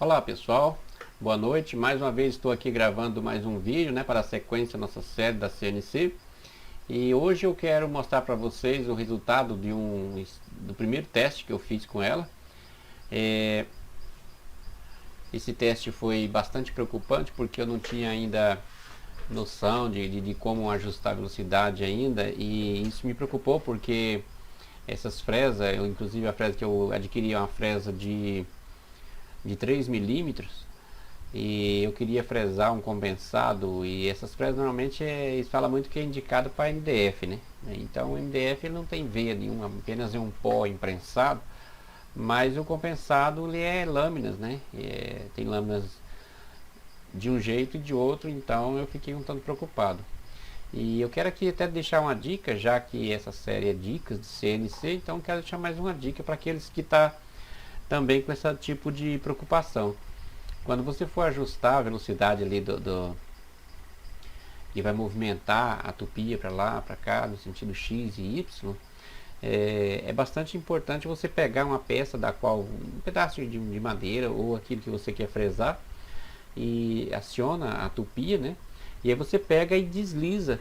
Olá pessoal, boa noite. Mais uma vez estou aqui gravando mais um vídeo, para a sequência da nossa série da CNC. E hoje eu quero mostrar para vocês o resultado do primeiro teste que eu fiz com ela. Esse teste foi bastante preocupante porque eu não tinha ainda noção de como ajustar a velocidade ainda, e isso me preocupou porque essas fresas, inclusive a fresa que eu adquiri é uma fresa de 3 milímetros. E eu queria fresar um compensado, e essas fresas normalmente eles falam muito que é indicado para MDF, né? Então o MDF ele não tem veia nenhuma, apenas é um pó imprensado, mas o compensado ele é lâminas, né? Tem lâminas de um jeito e de outro, então eu fiquei um tanto preocupado. E eu quero aqui até deixar uma dica, já que essa série é dicas de CNC, então quero deixar mais uma dica para aqueles que também com esse tipo de preocupação. Quando você for ajustar a velocidade ali que vai movimentar a tupia para lá, para cá, no sentido X e Y, é bastante importante você pegar uma peça da qual, um pedaço de madeira ou aquilo que você quer fresar, e aciona a tupia, né? E aí você pega e desliza,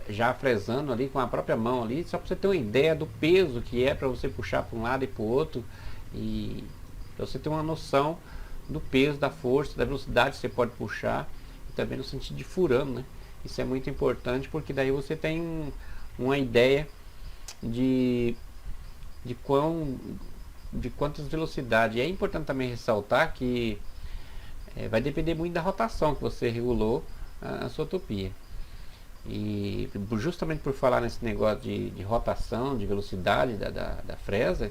já fresando ali com a própria mão ali, só para você ter uma ideia do peso que é para você puxar para um lado e para o outro, e para você ter uma noção do peso, da força, da velocidade que você pode puxar, e também no sentido de furando, né? Isso é muito importante porque daí você tem uma ideia de, de, quão, de quantas velocidades. E é importante também ressaltar que vai depender muito da rotação que você regulou a sua tupia. E justamente por falar nesse negócio de rotação, de velocidade da fresa,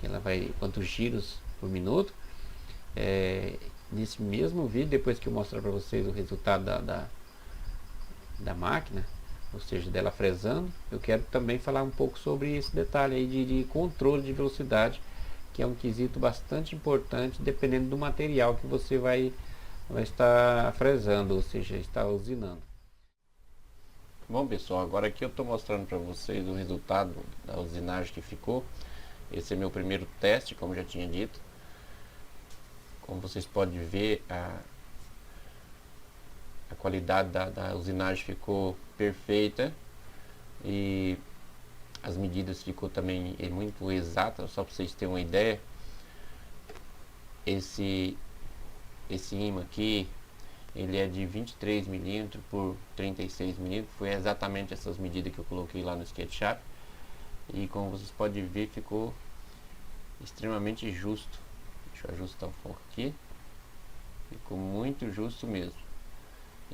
que ela vai quantos giros por minuto, nesse mesmo vídeo, depois que eu mostrar para vocês o resultado da máquina, ou seja, dela fresando, eu quero também falar um pouco sobre esse detalhe aí de controle de velocidade, que é um quesito bastante importante dependendo do material que você vai estar fresando, ou seja, está usinando. Bom pessoal, agora aqui eu estou mostrando para vocês o resultado da usinagem que ficou. Esse é meu primeiro teste, como já tinha dito. Como vocês podem ver, a qualidade da usinagem ficou perfeita e as medidas ficou também muito exatas. Só para vocês terem uma ideia, esse imã aqui ele é de 23 milímetros por 36 milímetros. Foi exatamente essas medidas que eu coloquei lá no SketchUp, e como vocês podem ver, ficou extremamente justo. Deixa eu ajustar o foco aqui. Ficou muito justo mesmo.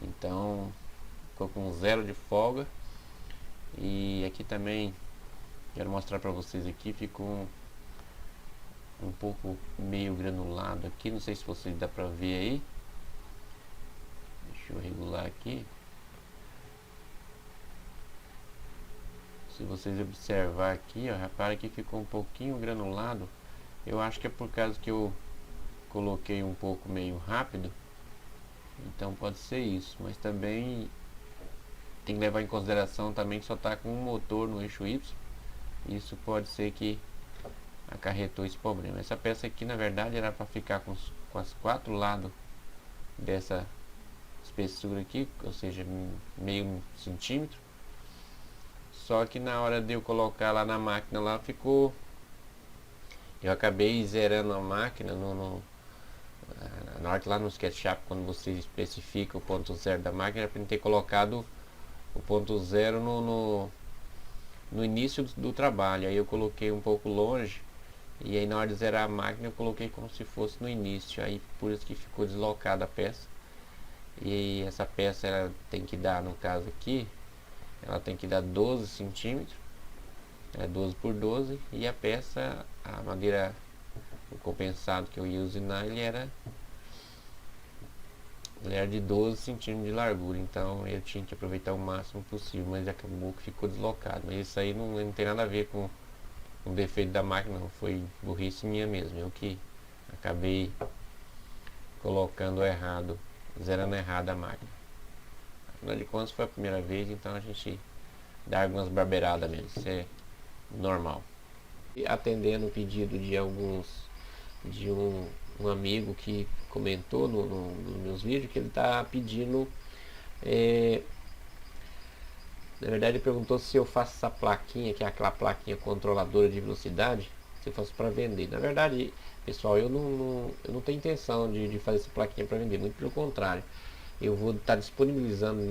Então ficou com zero de folga. E aqui também quero mostrar para vocês aqui, ficou um pouco meio granulado aqui, não sei se vocês dá para ver aí. Deixa eu regular aqui. Se vocês observar aqui, ó, repara que ficou um pouquinho granulado. Eu acho que é por causa que eu coloquei um pouco meio rápido, então pode ser isso, mas também tem que levar em consideração também que só está com um motor no eixo Y. Isso pode ser que acarretou esse problema. Essa peça aqui na verdade era para ficar com as quatro lados dessa espessura aqui, ou seja, meio centímetro. Só que na hora de eu colocar lá na máquina lá ficou, eu acabei zerando a máquina na hora que lá no SketchUp, quando você especifica o ponto zero da máquina, era para ter colocado o ponto zero no início do trabalho. Aí eu coloquei um pouco longe, e aí na hora de zerar a máquina eu coloquei como se fosse no início. Aí por isso que ficou deslocada a peça. E essa peça ela tem que dar, no caso aqui, ela tem que dar 12 centímetros, 12 por 12, e a peça, a madeira, o compensado que eu ia usinar, ele era de 12 centímetros de largura, então eu tinha que aproveitar o máximo possível, mas acabou que ficou deslocado. Mas isso aí não tem nada a ver com o defeito da máquina, não, foi burrice minha mesmo, eu que acabei colocando errado, zerando errado a máquina. Afinal de contas foi a primeira vez, então a gente dá algumas barbeiradas mesmo, isso é normal. E atendendo o pedido de alguns de um amigo que comentou nos meus vídeos que ele está pedindo, na verdade ele perguntou se eu faço essa plaquinha, que é aquela plaquinha controladora de velocidade, se eu faço para vender. Na verdade, pessoal, eu não tenho intenção de fazer essa plaquinha para vender, muito pelo contrário. Eu vou estar disponibilizando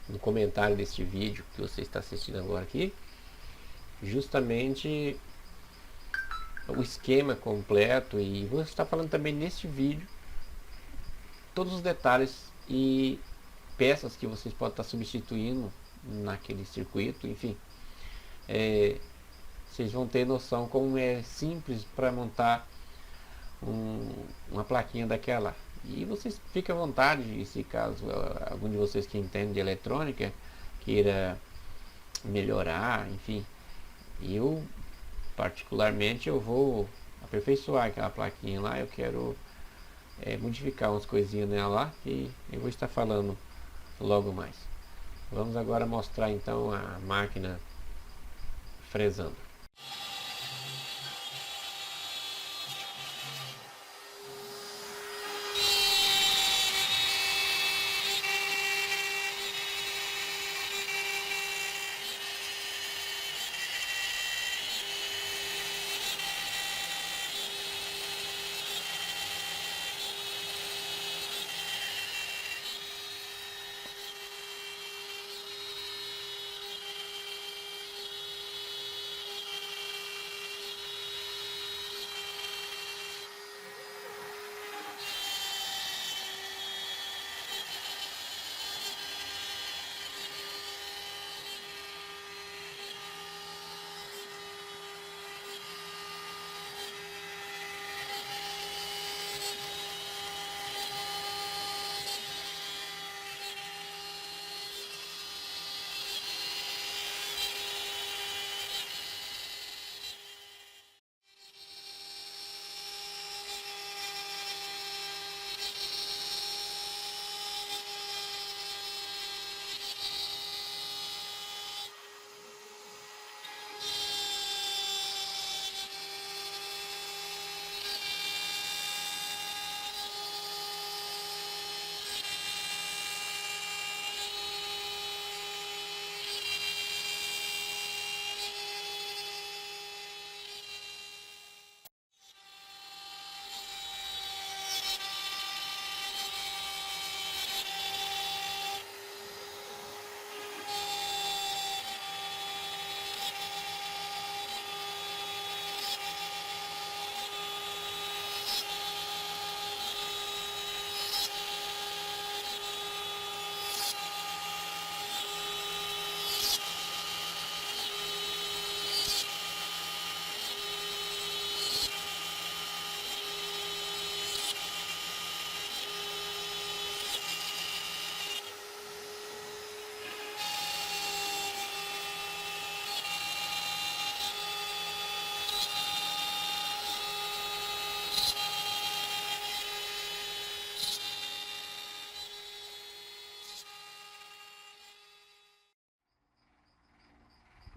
no comentário deste vídeo que você está assistindo agora aqui, justamente o esquema completo, e vou estar falando também neste vídeo todos os detalhes e peças que vocês podem estar substituindo naquele circuito, enfim. Vocês vão ter noção como é simples para montar uma plaquinha daquela. E vocês fiquem à vontade, se caso algum de vocês que entende de eletrônica queira melhorar, enfim. Eu particularmente eu vou aperfeiçoar aquela plaquinha lá, eu quero modificar umas coisinhas nela lá, que eu vou estar falando logo mais. Vamos agora mostrar então a máquina fresando.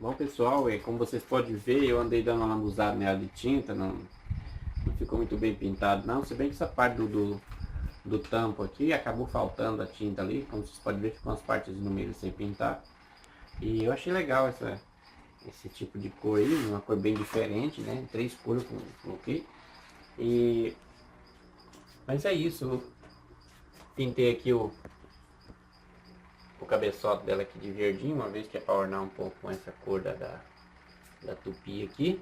Bom pessoal, como vocês podem ver, eu andei dando uma lambuzada nela de tinta, não ficou muito bem pintado não, se bem que essa parte do tampo aqui acabou faltando a tinta ali, como vocês podem ver, ficam as partes no meio sem pintar. E eu achei legal esse tipo de cor aí, uma cor bem diferente, né, 3 cores eu coloquei. Mas é isso, eu pintei aqui o cabeçote dela aqui de verdinho, uma vez que é para ornar um pouco com essa cor da tupi aqui.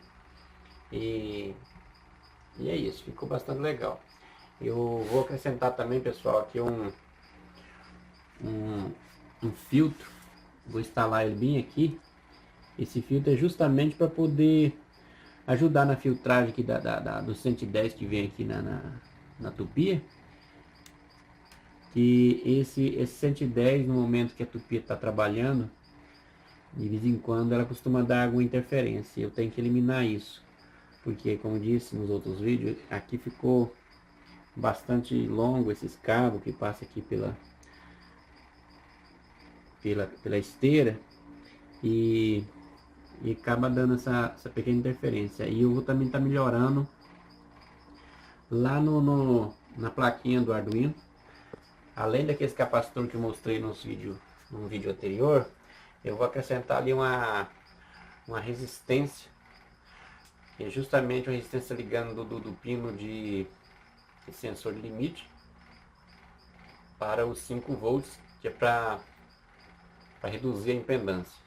E é isso, ficou bastante legal. Eu vou acrescentar também, pessoal, aqui um filtro. Vou instalar ele bem aqui. Esse filtro é justamente para poder ajudar na filtragem aqui do 110 que vem aqui na tupia. Que esse 110, no momento que a tupia está trabalhando, de vez em quando ela costuma dar alguma interferência. Eu tenho que eliminar isso, porque como disse nos outros vídeos, aqui ficou bastante longo esses cabos que passa aqui pela esteira e acaba dando essa pequena interferência. E eu vou também estar melhorando lá na plaquinha do Arduino, além daqueles capacitor que eu mostrei num vídeo anterior, eu vou acrescentar ali uma resistência, que é justamente a resistência ligando do pino de sensor de limite para os 5 volts, que é para reduzir a impedância.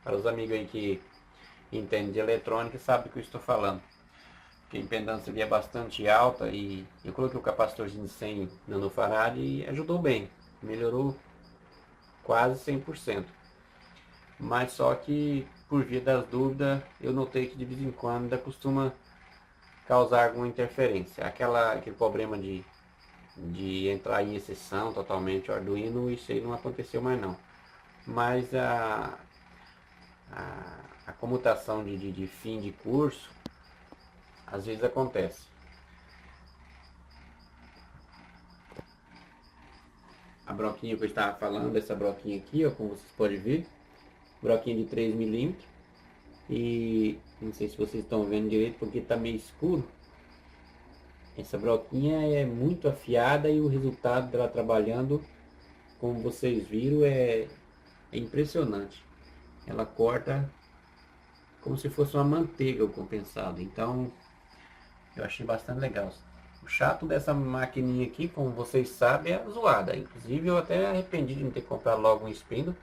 Para os amigos aí que entendem de eletrônica, sabem do que eu estou falando. Porque a impedância ali é bastante alta e eu coloquei o capacitorzinho de 100 nanofarad e ajudou bem, melhorou quase 100%. Mas só que por via das dúvidas eu notei que de vez em quando ainda costuma causar alguma interferência. Aquele problema de entrar em exceção totalmente o Arduino, isso aí não aconteceu mais não. Mas a comutação de fim de curso às vezes acontece. A broquinha que eu estava falando, essa broquinha aqui, ó, como vocês podem ver, broquinha de 3 milímetros. E não sei se vocês estão vendo direito porque está meio escuro. Essa broquinha é muito afiada e o resultado dela trabalhando, como vocês viram, é impressionante. Ela corta como se fosse uma manteiga o compensado. Então eu achei bastante legal. O chato dessa maquininha aqui, como vocês sabem, é a zoada. Inclusive eu até arrependi de não ter comprado logo um espinho,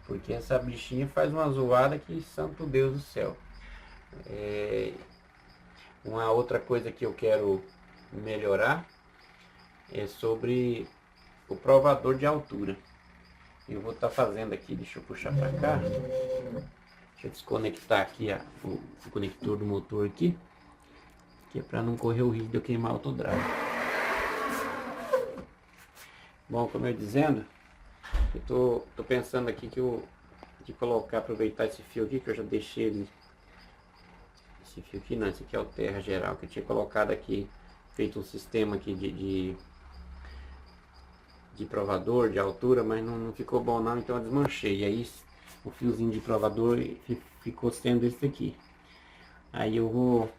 porque essa bichinha faz uma zoada que santo Deus do céu. Uma outra coisa que eu quero melhorar é sobre o provador de altura. Eu vou estar fazendo aqui, deixa eu puxar para cá. Deixa eu desconectar aqui o conector do motor aqui, que é para não correr o risco de eu queimar o autodrive. Bom, como eu ia dizendo, eu tô pensando aqui de colocar, aproveitar esse fio aqui, que eu já deixei ele. Esse fio aqui não, esse aqui é o terra geral, que eu tinha colocado aqui, feito um sistema aqui de provador de altura, mas não ficou bom não, então eu desmanchei. E aí o fiozinho de provador ficou sendo esse aqui. Aí eu vou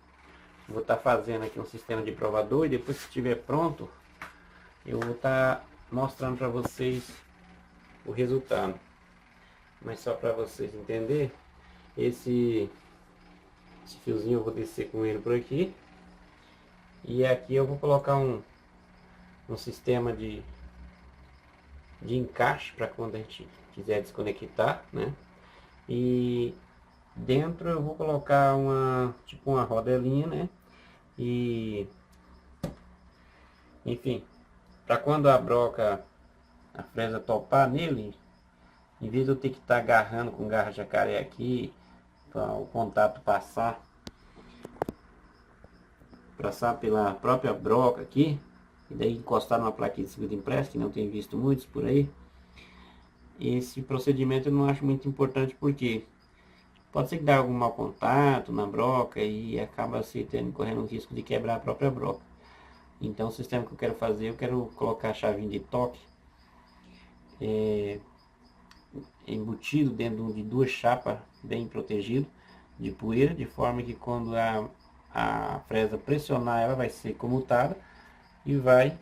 estar fazendo aqui um sistema de provador e depois que estiver pronto, eu vou estar mostrando para vocês o resultado. Mas só para vocês entenderem, esse fiozinho eu vou descer com ele por aqui. E aqui eu vou colocar um sistema de encaixe para quando a gente quiser desconectar, né? E dentro eu vou colocar tipo uma rodelinha, né? E enfim, para quando a fresa topar nele, em vez de eu ter que estar agarrando com garra jacaré aqui para o contato passar pela própria broca aqui, e daí encostar numa plaquinha de circuito impresso, que não tem visto muitos por aí. Esse procedimento eu não acho muito importante, porque pode ser que dê algum mau contato na broca e acaba se correndo o risco de quebrar a própria broca. Então o sistema que eu quero fazer, eu quero colocar a chavinha de toque embutido dentro de 2 chapas bem protegido de poeira, de forma que quando a fresa pressionar, ela vai ser comutada e vai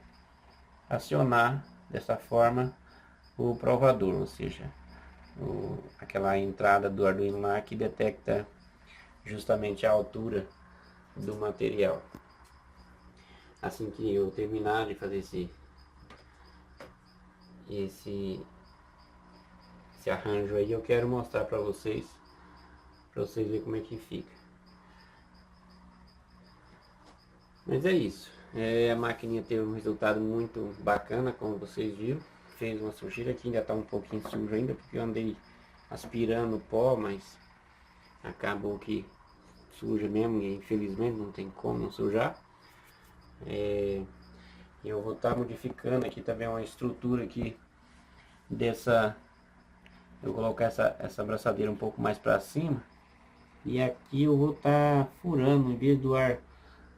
acionar dessa forma o provador, ou seja, aquela entrada do Arduino lá que detecta justamente a altura do material. Assim que eu terminar de fazer esse arranjo aí, eu quero mostrar para vocês verem como é que fica. Mas é isso. A maquininha teve um resultado muito bacana, como vocês viram. Fez uma sujeira aqui, ainda está um pouquinho sujo ainda, porque eu andei aspirando o pó, mas acabou que suja mesmo, e infelizmente não tem como não sujar. Eu vou estar modificando aqui também uma estrutura aqui eu vou colocar essa abraçadeira um pouco mais para cima, e aqui eu vou estar furando, em vez do ar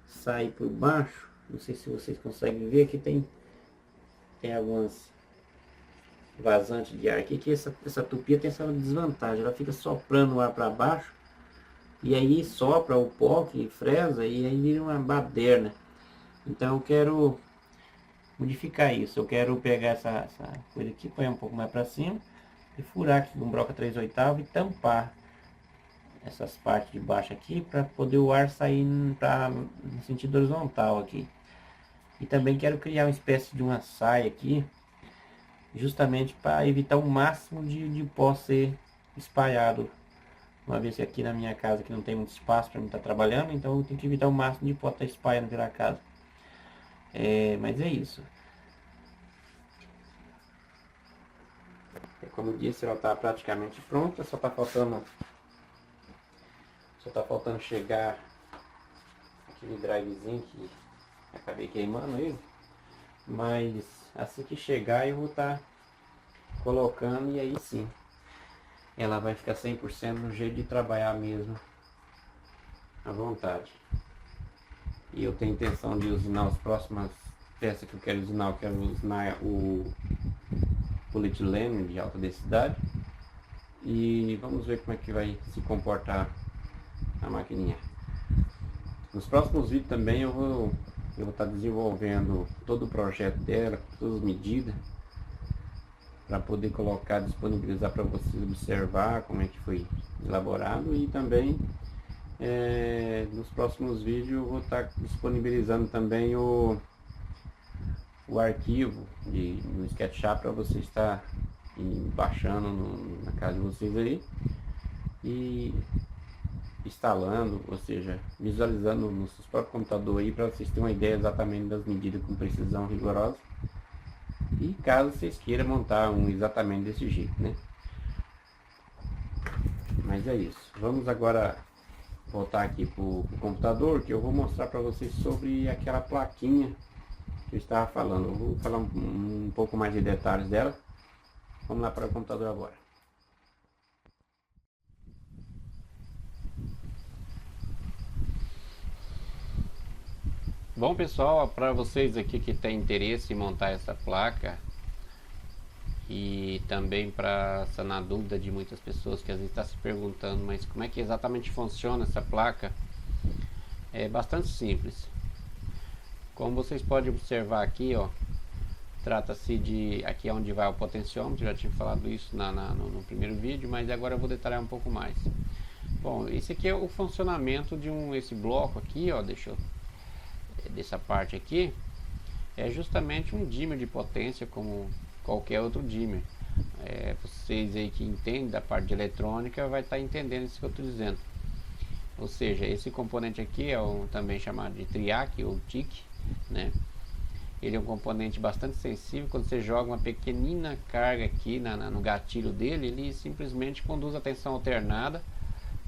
sair por baixo, não sei se vocês conseguem ver, aqui tem algumas vazantes de ar aqui, que essa tupia tem essa desvantagem, ela fica soprando o ar para baixo, e aí sopra o pó que fresa, e aí vira uma baderna. Então eu quero modificar isso. Eu quero pegar essa coisa aqui, pôr um pouco mais para cima e furar aqui com broca 3/8 e tampar essas partes de baixo aqui para poder o ar sair no sentido horizontal aqui. E também quero criar uma espécie de uma saia aqui, justamente para evitar o máximo de pó ser espalhado. Uma vez que aqui na minha casa que não tem muito espaço para mim estar trabalhando, então eu tenho que evitar o máximo de pó estar espalhando pela casa. Mas é isso. Como eu disse, ela está praticamente pronta, só está faltando chegar aquele drivezinho que acabei queimando ele. Mas assim que chegar eu vou estar colocando, e aí sim ela vai ficar 100% no jeito de trabalhar mesmo, à vontade. E eu tenho intenção de usinar as próximas peças que eu quero usinar. Eu quero usinar o polietileno de alta densidade. E vamos ver como é que vai se comportar a maquininha. Nos próximos vídeos também eu vou estar desenvolvendo todo o projeto dela, todas as medidas, para poder colocar, disponibilizar para vocês observar como é que foi elaborado. E também nos próximos vídeos eu vou estar disponibilizando também o arquivo no SketchUp para você estar baixando na casa de vocês aí e instalando, ou seja, visualizando no seu próprio computador aí, para vocês terem uma ideia exatamente das medidas com precisão rigorosa. E caso vocês queiram montar um exatamente desse jeito, né? Mas é isso. Vamos agora voltar aqui para o computador, que eu vou mostrar para vocês sobre aquela plaquinha que eu estava falando. Eu vou falar um pouco mais de detalhes dela. Vamos lá para o computador agora. Bom pessoal, para vocês aqui que tem interesse em montar essa placa, e também para sanar a dúvida de muitas pessoas que às vezes estão se perguntando, mas como é que exatamente funciona essa placa? É bastante simples. Como vocês podem observar aqui, ó, trata-se de, aqui é onde vai o potenciômetro, já tinha falado isso no primeiro vídeo, mas agora eu vou detalhar um pouco mais. Bom, esse aqui é o funcionamento de esse bloco aqui, ó, dessa parte aqui, é justamente um dimmer de potência como qualquer outro dimmer. Vocês aí que entendem da parte de eletrônica vai estar entendendo isso que eu estou dizendo. Ou seja, esse componente aqui é também chamado de triac ou TIC, né? Ele é um componente bastante sensível. Quando você joga uma pequenina carga aqui no gatilho dele, ele simplesmente conduz a tensão alternada,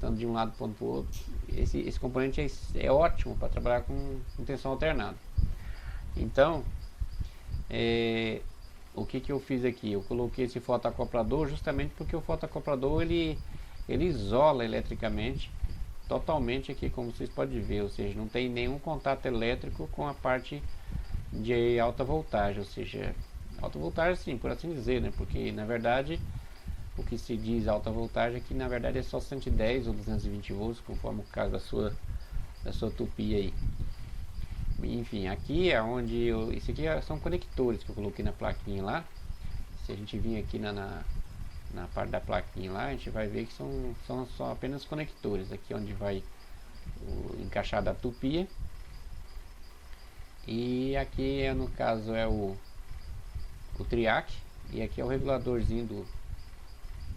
tanto de um lado para o outro. Esse componente é ótimo para trabalhar com tensão alternada. Então, o que eu fiz aqui? Eu coloquei esse fotoacoplador justamente porque o fotoacoplador ele isola eletricamente totalmente aqui, como vocês podem ver, ou seja, não tem nenhum contato elétrico com a parte de alta voltagem, ou seja, alta voltagem sim, por assim dizer, né? Porque na verdade o que se diz alta voltagem aqui na verdade é só 110 ou 220 volts, conforme o caso da sua tupi aí. Enfim, aqui é onde isso aqui são conectores que eu coloquei na plaquinha lá. Se a gente vir aqui na parte da plaquinha lá, a gente vai ver que são só apenas conectores. Aqui é onde vai o encaixado da tupia. E aqui no caso é o triac. E aqui é o reguladorzinho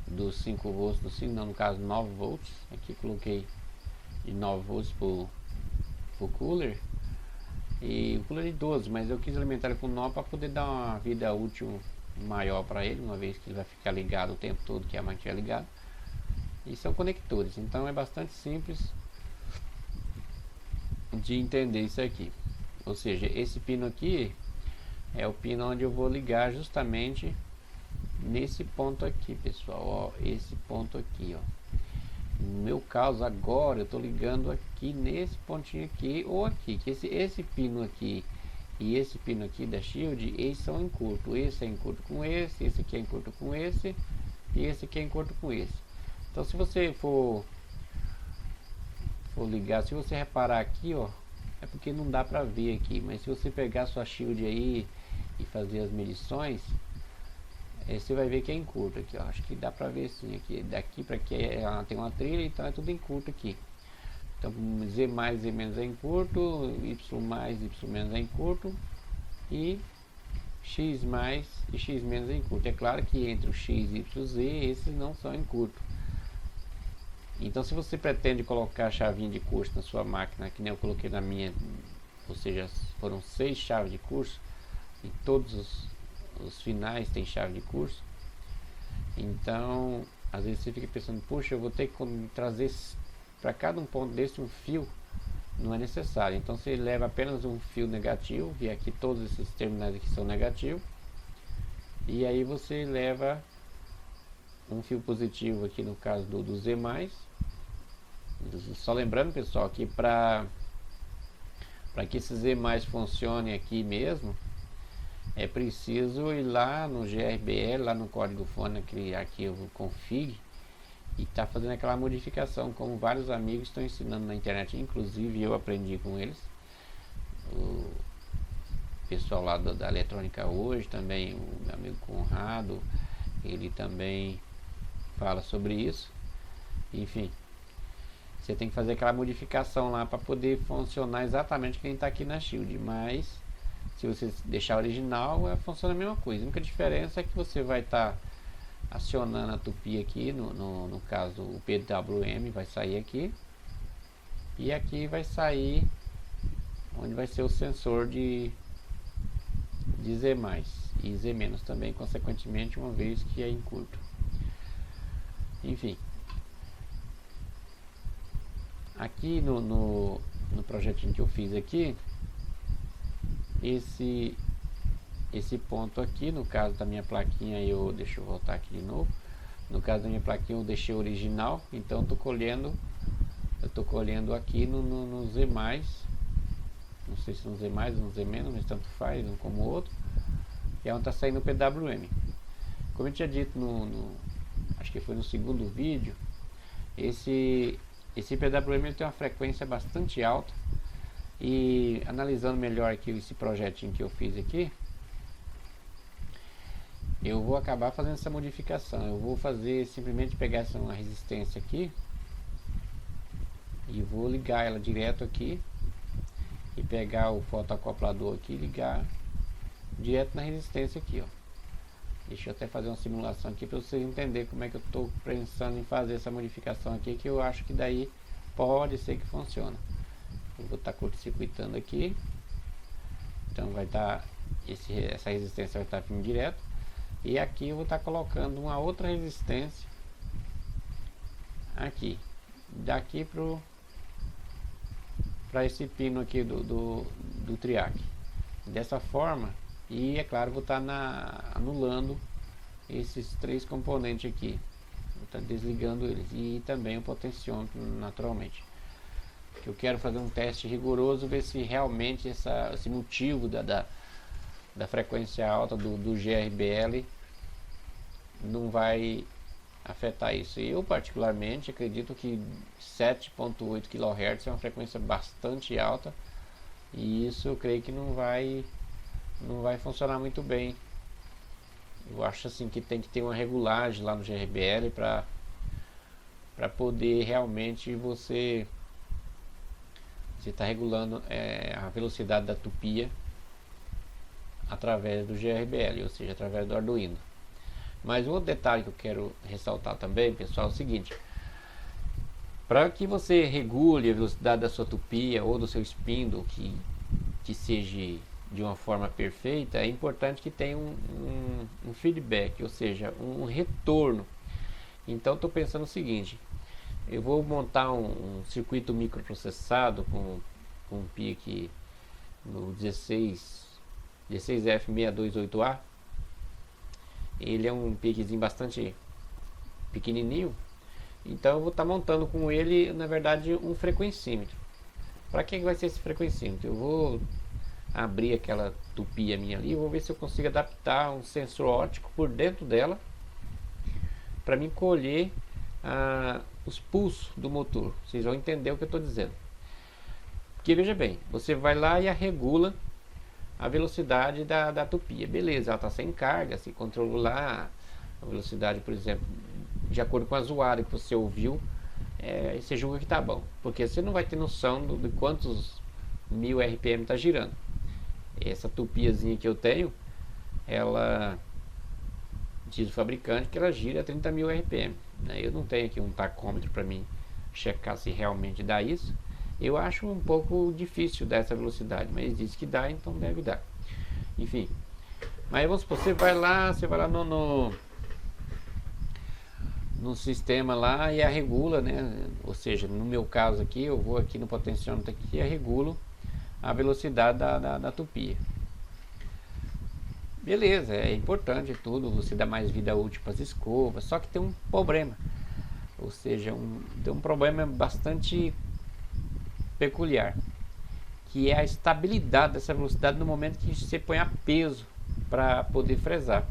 dos 5 volts, no caso 9 volts. Aqui coloquei de 9 volts pro cooler. E o cooler de 12, mas eu quis alimentar ele com 9 para poder dar uma vida útil maior para ele, uma vez que ele vai ficar ligado o tempo todo que a máquina é ligada. E são conectores, então é bastante simples de entender isso aqui. Ou seja, esse pino aqui é o pino onde eu vou ligar justamente nesse ponto aqui, pessoal, ó, esse ponto aqui, ó. No meu caso agora eu estou ligando aqui nesse pontinho aqui ou aqui, que esse pino aqui e esse pino aqui da Shield, eles são em curto. Esse é em curto com esse aqui é em curto com esse e esse aqui é em curto com esse. Então se você for ligar, se você reparar aqui, ó, é porque não dá para ver aqui, mas se você pegar sua shield aí e fazer as medições, você vai ver que é em curto aqui, ó. Acho que dá pra ver sim aqui. Daqui pra aqui ela tem uma trilha, então é tudo em curto aqui. Então Z mais, Z menos é em curto, Y mais, Y menos é em curto, e X mais e X menos é em curto. É claro que entre o X, Y e Z, esses não são em curto. Então se você pretende colocar a chavinha de curso na sua máquina, que nem eu coloquei na minha, ou seja, foram 6 chaves de curso, e todos os finais tem chave de curso. Então às vezes você fica pensando, puxa, eu vou ter que trazer para cada um ponto desse um fio. Não é necessário. Então você leva apenas um fio negativo, e aqui todos esses terminais aqui são negativos, e aí você leva um fio positivo aqui no caso do Z+. Só lembrando, pessoal, que para que esse Z+ funcione aqui mesmo, é preciso ir lá no GRBL, lá no código fonte, naquele arquivo config, e tá fazendo aquela modificação, como vários amigos estão ensinando na internet, inclusive eu aprendi com eles. O pessoal lá da eletrônica hoje também, o meu amigo Conrado, ele também fala sobre isso. Enfim, você tem que fazer aquela modificação lá para poder funcionar exatamente quem está aqui na shield, mas se você deixar original, funciona a mesma coisa. A única diferença é que você vai estar acionando a tupi aqui, no caso o PWM vai sair aqui, e aqui vai sair onde vai ser o sensor de Z+, e Z- também, consequentemente, uma vez que é em curto. Enfim, aqui no projetinho que eu fiz aqui, esse ponto aqui, no caso da minha plaquinha, deixa eu voltar aqui de novo. No caso da minha plaquinha eu deixei original, então eu tô colhendo aqui no Z+, não sei se no Z+, no Z-, mas tanto faz, um como o outro, que é onde está saindo o PWM. Como eu tinha dito acho que foi no segundo vídeo, esse PWM ele tem uma frequência bastante alta, e analisando melhor aqui esse projetinho que eu fiz aqui, eu vou acabar fazendo essa modificação. Eu vou simplesmente pegar essa uma resistência aqui e vou ligar ela direto aqui, e pegar o fotoacoplador aqui e ligar direto na resistência aqui, ó. Deixa eu até fazer uma simulação aqui para vocês entenderem como é que eu estou pensando em fazer essa modificação aqui, que eu acho que daí pode ser que funcione. Eu vou estar curto-circuitando aqui, então vai estar essa resistência vai estar vindo direto, e aqui eu vou estar colocando uma outra resistência aqui, daqui para esse pino aqui do triac, dessa forma. E é claro, vou estar anulando esses 3 componentes aqui, vou estar desligando eles, e também o potenciômetro naturalmente, que eu quero fazer um teste rigoroso, ver se realmente esse motivo da frequência alta do GRBL não vai afetar isso. Eu particularmente acredito que 7.8 kHz é uma frequência bastante alta, e isso eu creio que não vai funcionar muito bem. Eu acho assim que tem que ter uma regulagem lá no GRBL para poder realmente você está regulando a velocidade da tupia através do GRBL, ou seja, através do Arduino. Mas um outro detalhe que eu quero ressaltar também, pessoal, é o seguinte: para que você regule a velocidade da sua tupia ou do seu spindle, que seja de uma forma perfeita, é importante que tenha um feedback, ou seja, um retorno. Então estou pensando o seguinte: eu vou montar um circuito microprocessado com um PIC no 16F628A. Ele é um PICzinho bastante pequenininho, então eu vou estar montando com ele, na verdade, um frequencímetro. Para que vai ser esse frequencímetro? Eu vou abrir aquela tupia minha ali, vou ver se eu consigo adaptar um sensor óptico por dentro dela, para mim colher os pulsos do motor. Vocês vão entender o que eu estou dizendo. Porque veja bem, você vai lá e regula a velocidade da tupia. Beleza, ela está sem carga, se controlar a velocidade, por exemplo, de acordo com a zoada que você ouviu, você julga que tá bom. Porque você não vai ter noção de quantos 1000 RPM está girando. Essa tupiazinha que eu tenho, ela diz o fabricante que ela gira a 30.000 RPM. Eu não tenho aqui um tacômetro para mim checar se realmente dá isso. Eu acho um pouco difícil dar essa velocidade, mas diz que dá, então deve dar. Enfim, mas vamos supor, você vai lá no sistema lá e a regula, né? Ou seja, no meu caso aqui, eu vou aqui no potenciômetro aqui e regulo a velocidade da tupia. Beleza, é importante tudo, você dá mais vida útil para as escovas, só que tem um problema. Ou seja, tem um problema bastante peculiar, que é a estabilidade dessa velocidade no momento que você põe a peso para poder fresar.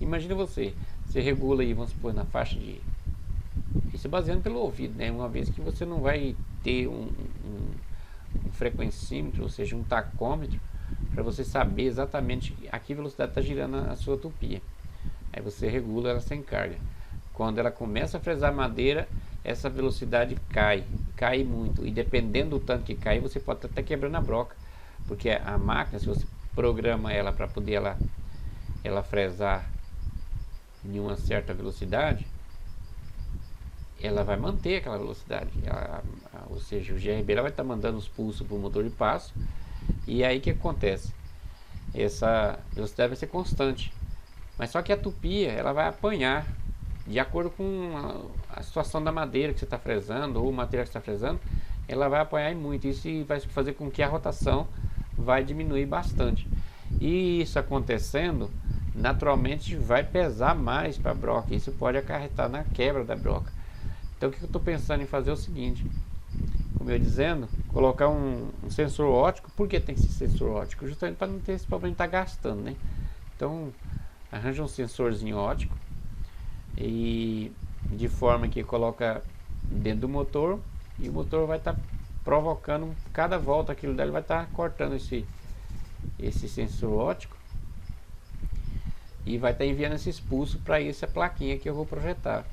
Imagina você regula aí, vamos supor, na faixa de... Isso é baseando pelo ouvido, né? Uma vez que você não vai ter um frequencímetro, ou seja, um tacômetro, para você saber exatamente a que velocidade está girando a sua tupia. Aí você regula ela sem carga. Quando ela começa a fresar madeira, essa velocidade cai muito, e dependendo do tanto que cai, você pode até quebrando a broca, porque a máquina, se você programa ela para poder ela fresar em uma certa velocidade, ela vai manter aquela velocidade, ou seja, o GRB ela vai estar mandando os pulsos para o motor de passo, e aí o que acontece? Essa velocidade vai ser constante, mas só que a tupia ela vai apanhar de acordo com a situação da madeira que você está fresando, ou o material que você está fresando, ela vai apanhar muito. Isso vai fazer com que a rotação vai diminuir bastante. E isso acontecendo, naturalmente vai pesar mais para a broca. Isso pode acarretar na quebra da broca. Então o que eu estou pensando em fazer é o seguinte, como eu ia dizendo, colocar um sensor óptico. Por que tem que ser sensor óptico? Justamente para não ter esse problema de estar gastando, né? Então arranja um sensorzinho óptico, e de forma que coloca dentro do motor, e o motor vai estar provocando cada volta, aquilo dele vai estar cortando esse sensor óptico, e vai estar enviando esses pulsos para essa plaquinha que eu vou projetar.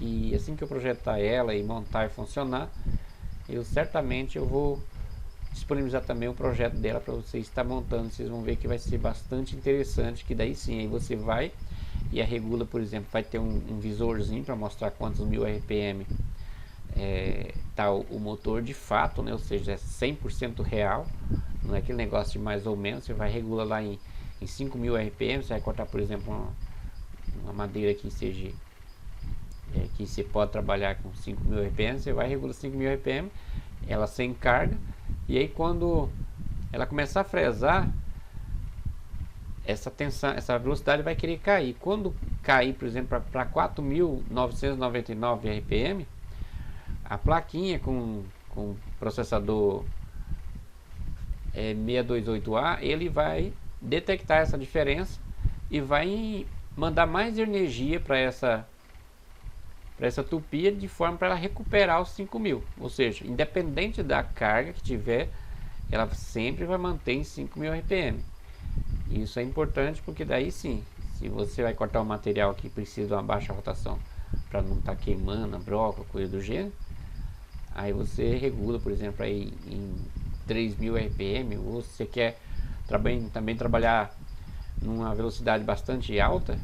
E assim que eu projetar ela e montar e funcionar, eu certamente vou disponibilizar também o projeto dela para vocês estar montando. Vocês vão ver que vai ser bastante interessante, que daí sim, aí você vai e a regula, por exemplo, vai ter um visorzinho para mostrar quantos 1000 RPM tá o motor de fato, né? Ou seja, é 100% real, não é aquele negócio de mais ou menos. Você vai regular lá em 5000 RPM, você vai cortar, por exemplo, uma madeira que seja que você pode trabalhar com 5000 RPM, você vai regular 5000 RPM, ela sem carga, e aí quando ela começar a fresar, essa tensão, essa velocidade vai querer cair. Quando cair, por exemplo, para 4.999 RPM, a plaquinha com processador 628A, ele vai detectar essa diferença e vai mandar mais energia para essa tupia, de forma para ela recuperar os 5000. Ou seja, independente da carga que tiver, ela sempre vai manter em 5000 RPM. Isso é importante, porque daí sim, se você vai cortar um material que precisa de uma baixa rotação para não estar queimando a broca, coisa do gênero, aí você regula, por exemplo, aí em 3000 RPM, ou se você quer também trabalhar numa velocidade bastante alta.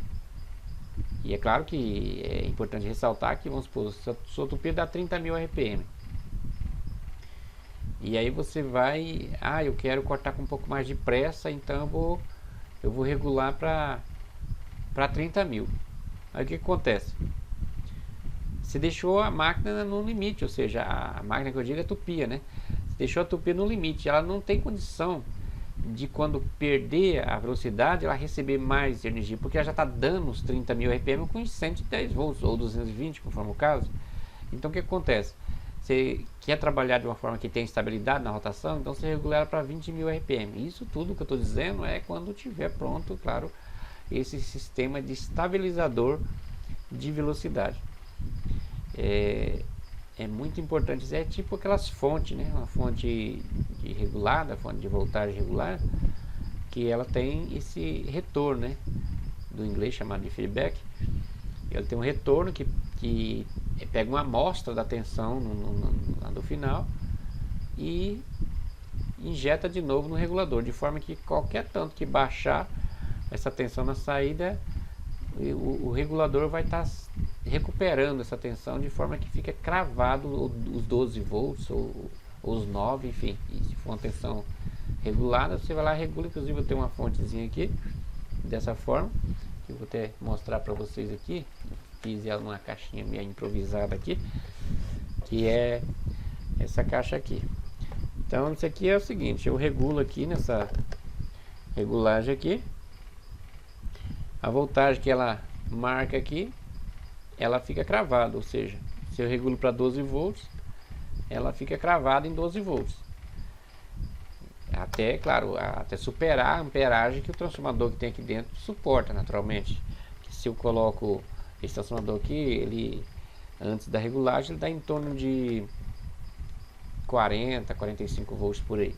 E é claro que é importante ressaltar que, vamos supor, sua tupia dá 30.000 RPM. E aí você vai, eu quero cortar com um pouco mais de pressa, então eu vou regular para 30.000. Aí o que acontece? Você deixou a máquina no limite, ou seja, a máquina que eu digo é a tupia, né? Você deixou a tupia no limite, ela não tem condição de, quando perder a velocidade, ela receber mais energia, porque ela já está dando os 30.000 RPM com 110 volts ou 220, conforme o caso. Então o que acontece? Você quer trabalhar de uma forma que tem estabilidade na rotação, então você regula ela para 20.000 RPM. Isso tudo que eu estou dizendo é quando tiver pronto, claro, esse sistema de estabilizador de velocidade. é muito importante, é tipo aquelas fontes, né? Uma fonte regulada, fonte de voltagem regular, que ela tem esse retorno, né? Do inglês chamado de feedback. Ela tem um retorno que pega uma amostra da tensão lá do final e injeta de novo no regulador, de forma que qualquer tanto que baixar essa tensão na saída, o regulador vai estar recuperando essa tensão de forma que fica cravado os 12 volts ou os 9, enfim. E se for uma tensão regulada, você vai lá e regula. Inclusive eu tenho uma fontezinha aqui dessa forma, que eu vou até mostrar para vocês aqui. Fiz ela numa caixinha meio improvisada aqui, que é essa caixa aqui. Então isso aqui é o seguinte, eu regulo aqui nessa regulagem aqui, a voltagem que ela marca aqui, ela fica cravada, ou seja, se eu regulo para 12 volts, ela fica cravada em 12 volts. Até, claro, até superar a amperagem que o transformador que tem aqui dentro suporta naturalmente. Que se eu coloco esse transformador aqui, ele antes da regulagem, ele dá em torno de 40, 45 volts por aí.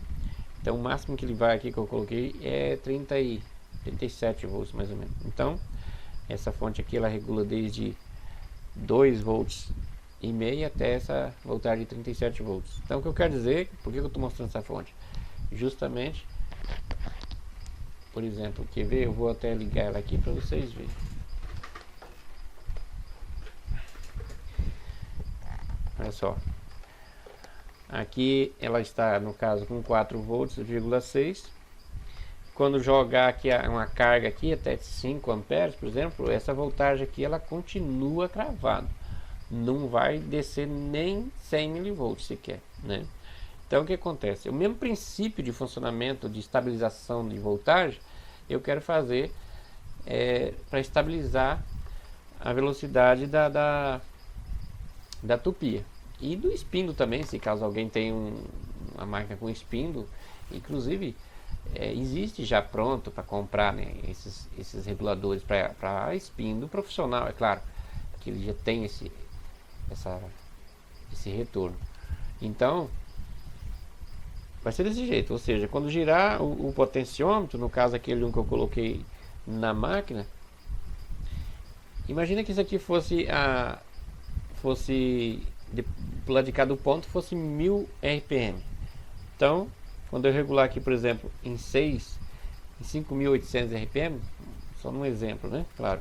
Então o máximo que ele vai aqui que eu coloquei é 37 volts mais ou menos. Então essa fonte aqui ela regula desde 2 volts e meio até essa voltagem de 37 volts. Então o que eu quero dizer, por que eu estou mostrando essa fonte? Justamente, por exemplo, quer ver? Eu vou até ligar ela aqui para vocês verem. Olha só, aqui ela está no caso com 4 volts, 6. Quando jogar aqui uma carga aqui até 5 amperes, por exemplo, essa voltagem aqui ela continua cravada, não vai descer nem 100 milivolts sequer, né? Então o que acontece? O mesmo princípio de funcionamento de estabilização de voltagem eu quero fazer para estabilizar a velocidade da tupia e do espindo também, se caso alguém tem uma máquina com espindo. Inclusive existe já pronto para comprar, né, esses reguladores para espindo profissional, é claro que ele já tem esse retorno. Então vai ser desse jeito, ou seja, quando girar o potenciômetro, no caso aquele que eu coloquei na máquina, imagina que isso aqui fosse pro lado de cá do ponto fosse 1000 RPM. Então, quando eu regular aqui, por exemplo, em 5.800 RPM, só num exemplo, né? Claro,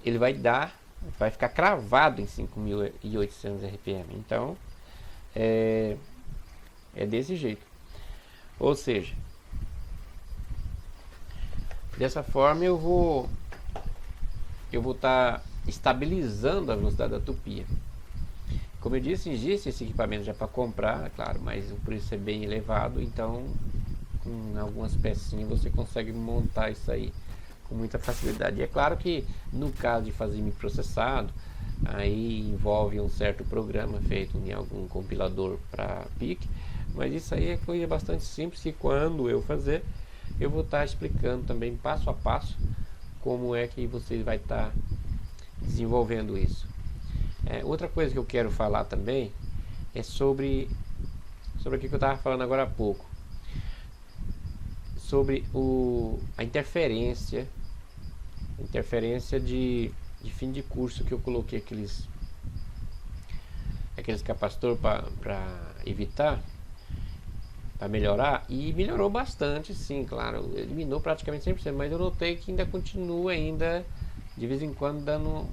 ele vai ficar cravado em 5.800 RPM. Então, é desse jeito. Ou seja, dessa forma eu vou estar estabilizando a velocidade da tupia. Como eu disse, existe esse equipamento já para comprar, é claro, mas o preço é bem elevado, então com algumas pecinhas você consegue montar isso aí com muita facilidade. E é claro que no caso de fazer microprocessado, aí envolve um certo programa feito em algum compilador para PIC, mas isso aí é coisa bastante simples, e quando eu fazer, eu vou estar explicando também passo a passo como é que você vai estar desenvolvendo isso. Outra coisa que eu quero falar também é sobre o que eu estava falando agora há pouco, sobre a interferência de fim de curso, que eu coloquei aqueles capacitores para evitar, para melhorar, e melhorou bastante, sim, claro, eliminou praticamente 100%, mas eu notei que ainda continua de vez em quando dando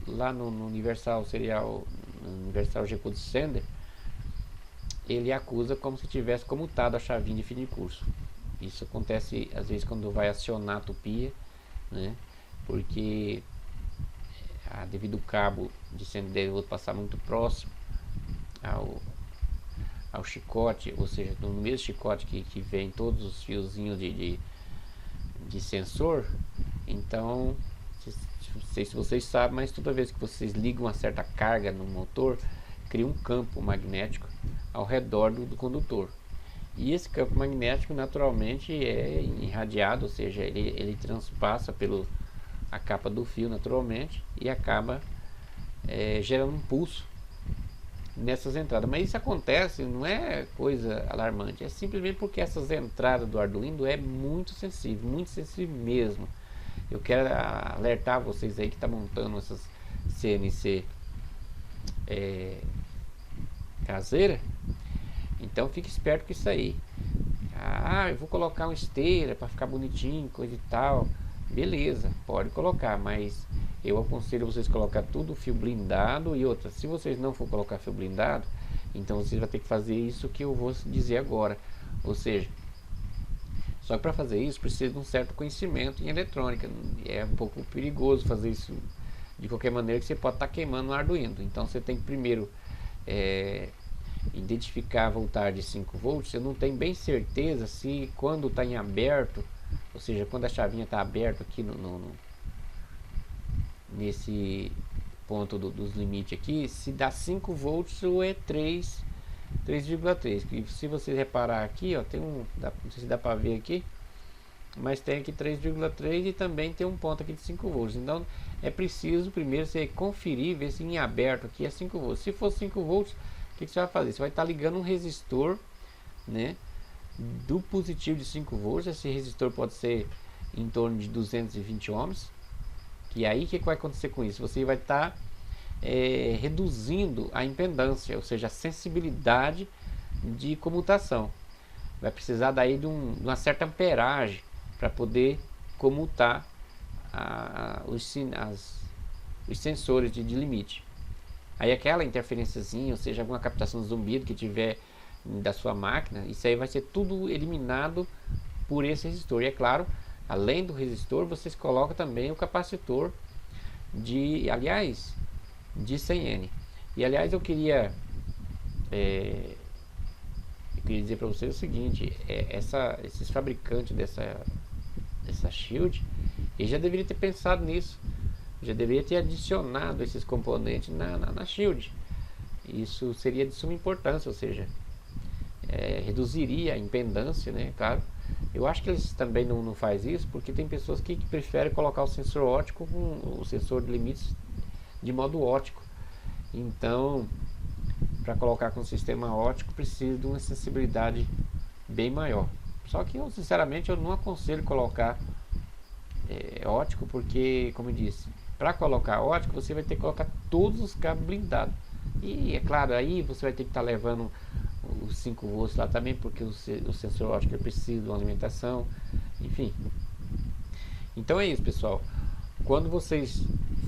lá no Universal Serial, Universal G-Code Sender, ele acusa como se tivesse comutado a chavinha de fim de curso. Isso acontece às vezes quando vai acionar a tupia, né? Porque devido ao cabo de 110 volts passar muito próximo ao chicote, ou seja, no mesmo chicote que vem todos os fiozinhos de sensor. Então, não sei se vocês sabem, mas toda vez que vocês ligam uma certa carga no motor, cria um campo magnético ao redor do condutor. E esse campo magnético naturalmente é irradiado, ou seja, ele transpassa a capa do fio naturalmente e acaba gerando um pulso nessas entradas. Mas isso acontece, não é coisa alarmante, é simplesmente porque essas entradas do Arduino é muito sensível mesmo. Eu quero alertar vocês aí que está montando essas CNC caseira. Então fique esperto com isso aí. Eu vou colocar uma esteira para ficar bonitinho, coisa e tal. Beleza, pode colocar, mas eu aconselho vocês colocar tudo fio blindado. E outra, se vocês não for colocar fio blindado, então vocês vão ter que fazer isso que eu vou dizer agora. Ou seja, só que para fazer isso precisa de um certo conhecimento em eletrônica. É um pouco perigoso fazer isso de qualquer maneira, que você pode estar queimando o Arduino. Então você tem que primeiro identificar a voltagem de 5 volts. Eu não tenho bem certeza se quando está em aberto, ou seja, quando a chavinha está aberta aqui nesse ponto dos limites aqui, se dá 5 volts ou é 3,3. Se vocês reparar aqui, ó, tem não sei se dá para ver aqui, mas tem aqui 3,3 e também tem um ponto aqui de 5 volts. Então é preciso primeiro você conferir, ver se em aberto aqui é 5 volts. Se for 5 volts, o que você vai fazer? Você vai estar ligando um resistor, né, do positivo de 5 volts. Esse resistor pode ser em torno de 220 ohms. E aí o que vai acontecer com isso? Você vai estar reduzindo a impedância, ou seja, a sensibilidade de comutação. Vai precisar daí de uma certa amperagem para poder comutar os sensores de limite. Aí aquela interferênciazinha, ou seja, alguma captação de zumbido que tiver da sua máquina, isso aí vai ser tudo eliminado por esse resistor. E é claro, além do resistor, vocês colocam também o capacitor de 100N. E aliás, eu queria dizer para vocês o seguinte: esses fabricantes dessa Shield, eles já deveriam ter pensado nisso, já deveria ter adicionado esses componentes na Shield. Isso seria de suma importância, ou seja, reduziria a impedância, né? Claro, eu acho que eles também não fazem isso porque tem pessoas que preferem colocar o sensor óptico com o sensor de limites de modo óptico. Então, para colocar com o sistema óptico precisa de uma sensibilidade bem maior. Só que eu sinceramente eu não aconselho colocar óptico, porque, como eu disse, para colocar óptico você vai ter que colocar todos os cabos blindados. E é claro, aí você vai ter que estar levando os 5 volts lá também, porque o sensor óptico precisa de uma alimentação, enfim. Então é isso, pessoal. Quando vocês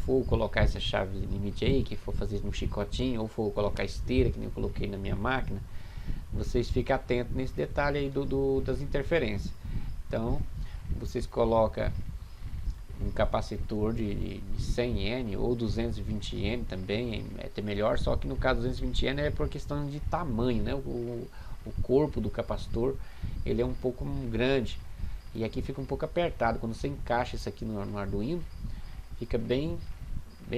for colocar essa chave de limite aí, que for fazer no chicotinho, ou for colocar esteira, que nem eu coloquei na minha máquina, vocês fiquem atentos nesse detalhe aí das interferências. Então, vocês colocam um capacitor de 100N ou 220N também, é até melhor, só que no caso 220N é por questão de tamanho, né? O corpo do capacitor, ele é um pouco grande, e aqui fica um pouco apertado. Quando você encaixa isso aqui no Arduino, fica bem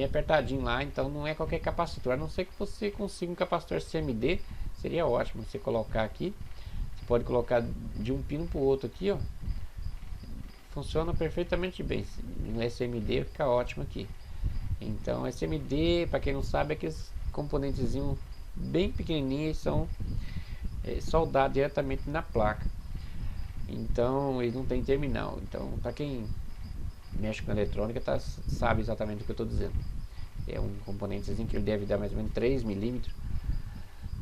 apertadinho lá. Então não é qualquer capacitor, a não ser que você consiga um capacitor CMD, seria ótimo você colocar aqui. Você pode colocar de um pino para o outro aqui, ó, funciona perfeitamente bem. No SMD fica ótimo aqui. Então SMD, para quem não sabe, é aqueles componentezinhos bem pequenininhos, são soldados diretamente na placa. Então ele não tem terminal. Então para quem mexe com eletrônica sabe exatamente o que eu estou dizendo. É um componentezinho que ele deve dar mais ou menos 3 milímetros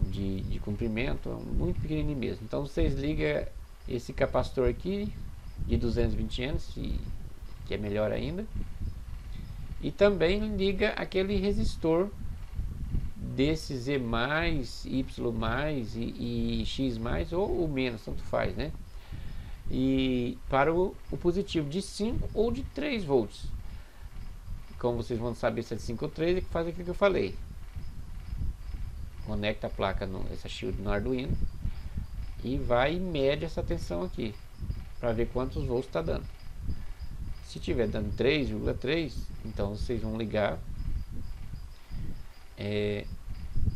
de comprimento, muito pequenininho mesmo. Então vocês ligam esse capacitor aqui de 220 anos, que é melhor ainda, e também liga aquele resistor desses E+, Y+, e X+, ou menos, tanto faz, né? E para o positivo de 5 ou de 3 volts. Como vocês vão saber se é de 5 ou 3, é que faz aquilo que eu falei. Conecta a placa, essa Shield no Arduino, e vai e mede essa tensão aqui, para ver quantos volts está dando. Se tiver dando 3,3, então vocês vão ligar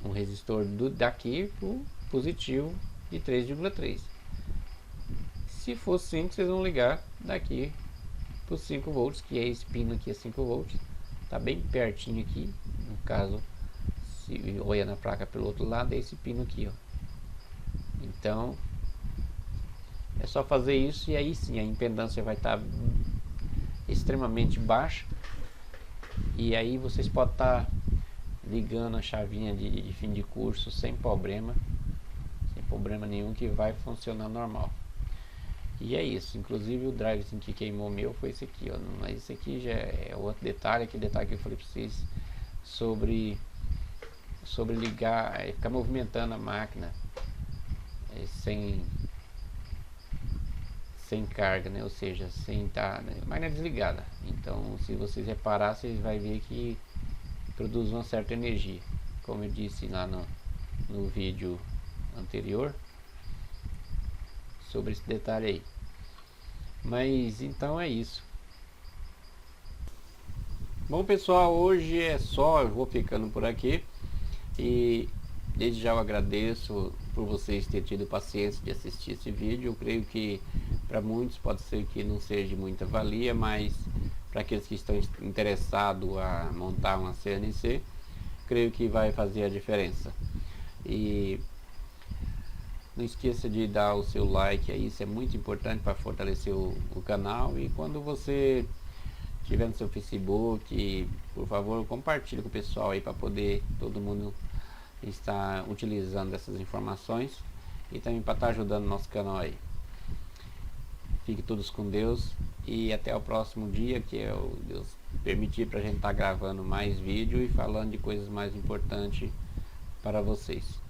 um resistor daqui para o positivo de 3,3. Se for 5, vocês vão ligar daqui para os 5 volts, que é esse pino aqui, é 5 volts. Está bem pertinho aqui, caso se olha na placa pelo outro lado, é esse pino aqui, ó. Então é só fazer isso e aí sim a impedância vai estar extremamente baixa, e aí vocês podem estar ligando a chavinha de fim de curso sem problema nenhum, que vai funcionar normal. E é isso. Inclusive o drive que queimou meu foi esse aqui, ó. Mas esse aqui já é outro detalhe, aquele detalhe que eu falei para vocês sobre ligar, ficar movimentando a máquina sem carga, né? Ou seja, sem estar a máquina desligada. Então, se vocês reparar, vocês vão ver que produz uma certa energia, como eu disse lá no vídeo anterior sobre esse detalhe aí. Mas então é isso. Bom, pessoal, hoje é só, eu vou ficando por aqui e desde já eu agradeço por vocês terem tido paciência de assistir esse vídeo. Eu creio que para muitos pode ser que não seja de muita valia, mas para aqueles que estão interessados a montar uma CNC, creio que vai fazer a diferença. E não esqueça de dar o seu like aí, isso é muito importante para fortalecer o canal. E quando você estiver no seu Facebook, por favor, compartilhe com o pessoal aí para poder todo mundo estar utilizando essas informações e também para estar ajudando o nosso canal aí. Fique todos com Deus e até o próximo dia, que é o Deus permitir para a gente estar gravando mais vídeo e falando de coisas mais importantes para vocês.